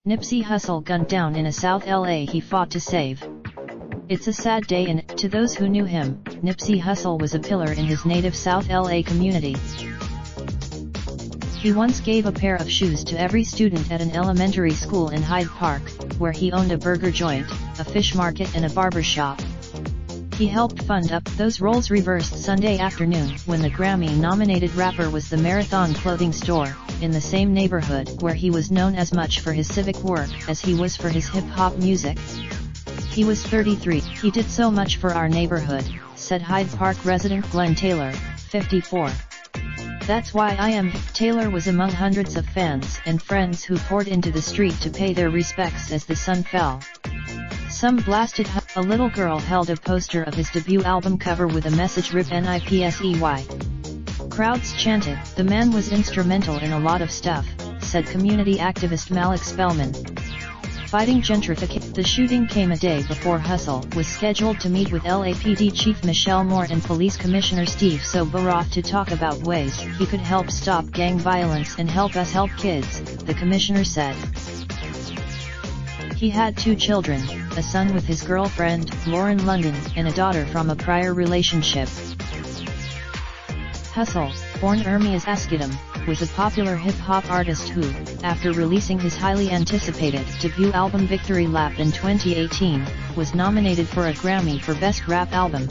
Nipsey Hussle gunned down in a South L.A. he fought to save. It's a sad day and, to those who knew him, Nipsey Hussle was a pillar in his native South L.A. community. He once gave a pair of shoes to every student at an elementary school in Hyde Park, where he owned a burger joint, a fish market and a barber shop. He helped fund Up Those Roles reversed Sunday afternoon when the Grammy-nominated rapper was the Marathon clothing store, in the same neighborhood where he was known as much for his civic work as he was for his hip-hop music. He was 33. He did so much for our neighborhood, said Hyde Park resident Glenn Taylor, 54. That's why I am. Taylor was among hundreds of fans and friends who poured into the street to pay their respects as the sun fell. Some blasted a little girl held a poster of his debut album cover with a message "RIP NIPSEY." Crowds chanted, "The man was instrumental in a lot of stuff," said community activist Malik Spellman. Fighting gentrification. The shooting came a day before Hussle was scheduled to meet with LAPD Chief Michelle Moore and Police Commissioner Steve Soboroff to talk about ways he could help stop gang violence and help us help kids, the commissioner said. He had 2 children, a son with his girlfriend, Lauren London, and a daughter from a prior relationship. Hussle, born Ermias Askedam, was a popular hip-hop artist who, after releasing his highly anticipated debut album Victory Lap in 2018, was nominated for a Grammy for Best Rap Album.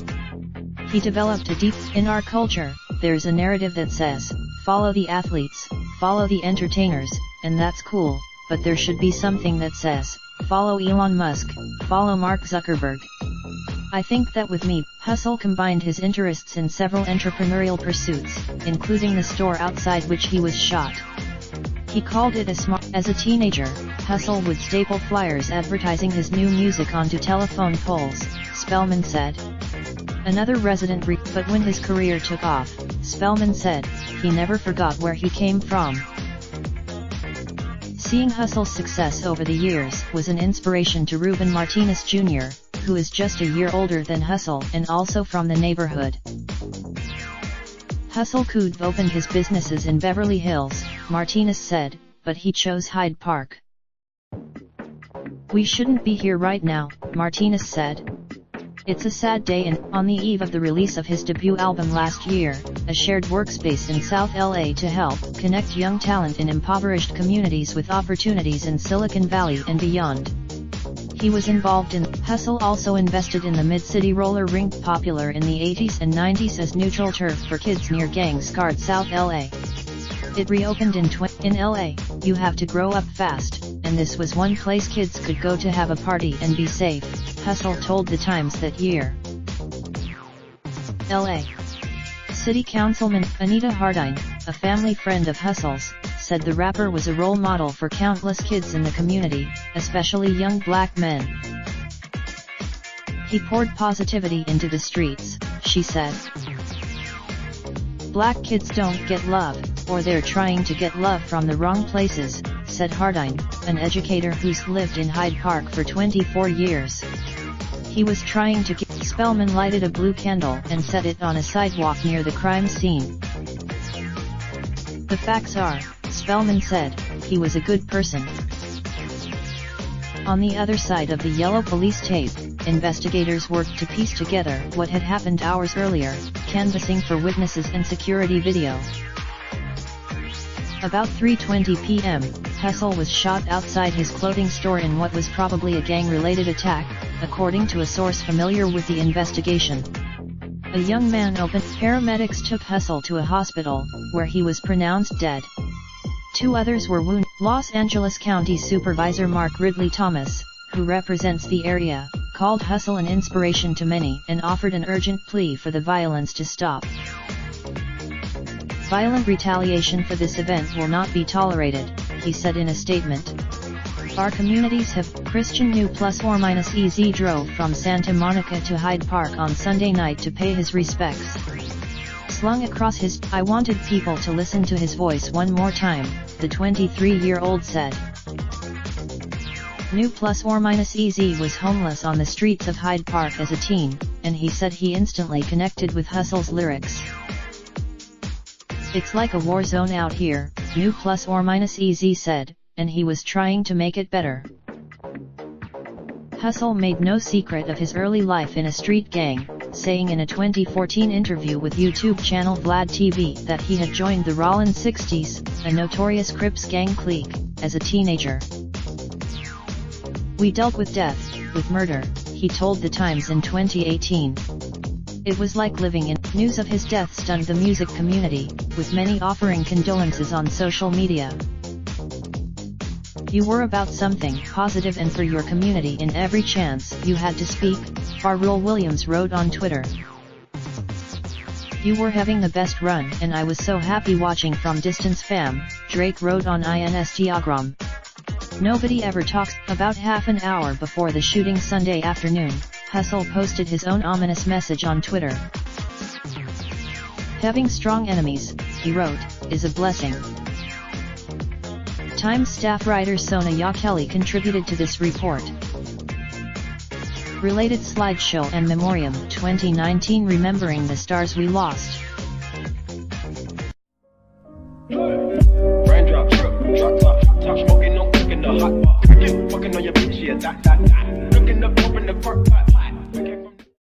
He developed a deep, in our culture, there's a narrative that says, follow the athletes, follow the entertainers, and that's cool, but there should be something that says, follow Elon Musk, follow Mark Zuckerberg. I think that with me, Hussle combined his interests in several entrepreneurial pursuits, including the store outside which he was shot. He called it a smart. As a teenager, Hussle would staple flyers advertising his new music onto telephone poles, Spellman said. Another resident but when his career took off, Spellman said, he never forgot where he came from. Seeing Hussle's success over the years was an inspiration to Ruben Martinez Jr., who is just a year older than Hussle and also from the neighborhood. Hussle could have opened his businesses in Beverly Hills, Martinez said, but he chose Hyde Park. We shouldn't be here right now, Martinez said. It's a sad day and, on the eve of the release of his debut album last year, a shared workspace in South L.A. to help connect young talent in impoverished communities with opportunities in Silicon Valley and beyond. He was involved in. Hussle also invested in the Mid-City roller rink popular in the 80s and 90s as neutral turf for kids near gang-scarred South L.A. It reopened in L.A., you have to grow up fast, and this was one place kids could go to have a party and be safe, Hussle told The Times that year. L.A. City Councilman Anita Hardine, a family friend of Hussle's, said the rapper was a role model for countless kids in the community, especially young black men. He poured positivity into the streets, she said. Black kids don't get love, or they're trying to get love from the wrong places, said Hardine, an educator who's lived in Hyde Park for 24 years. He was trying to get. Spellman lighted a blue candle and set it on a sidewalk near the crime scene. The facts are, Spellman said, he was a good person. On the other side of the yellow police tape, investigators worked to piece together what had happened hours earlier, canvassing for witnesses and security video. About 3:20 p.m., Hussle was shot outside his clothing store in what was probably a gang-related attack, according to a source familiar with the investigation. A young man opened. Paramedics took Hussle to a hospital, where he was pronounced dead. 2 others were wounded. Los Angeles County Supervisor Mark Ridley Thomas, who represents the area, called Hussle an inspiration to many and offered an urgent plea for the violence to stop. Violent retaliation for this event will not be tolerated, he said in a statement. Our communities have. Christian New ±EZ drove from Santa Monica to Hyde Park on Sunday night to pay his respects. Slung across his, I wanted people to listen to his voice one more time, the 23-year-old said. New ±EZ was homeless on the streets of Hyde Park as a teen, and he said he instantly connected with Hussle's lyrics. "It's like a war zone out here," new plus or minus EZ said, and he was trying to make it better. Hussle made no secret of his early life in a street gang, saying in a 2014 interview with YouTube channel Vlad TV that he had joined the Rollin 60s, a notorious Crips gang clique, as a teenager. "We dealt with death, with murder," he told The Times in 2018. It was like living in. News of his death stunned the music community, with many offering condolences on social media. "You were about something positive and for your community in every chance you had to speak," Pharrell Williams wrote on Twitter. "You were having the best run and I was so happy watching from distance fam," Drake wrote on Instagram. Nobody ever talks. About half an hour before the shooting Sunday afternoon, Hussle posted his own ominous message on Twitter. "Having strong enemies," he wrote, "is a blessing." Times staff writer Sona Yakeli contributed to this report. Related slideshow and memoriam 2019 Remembering the Stars We Lost. Raindrop, drop top, top smoking, no cooking the hot pot. Fucking on your bitch, yeah, that. Looking up, open the park.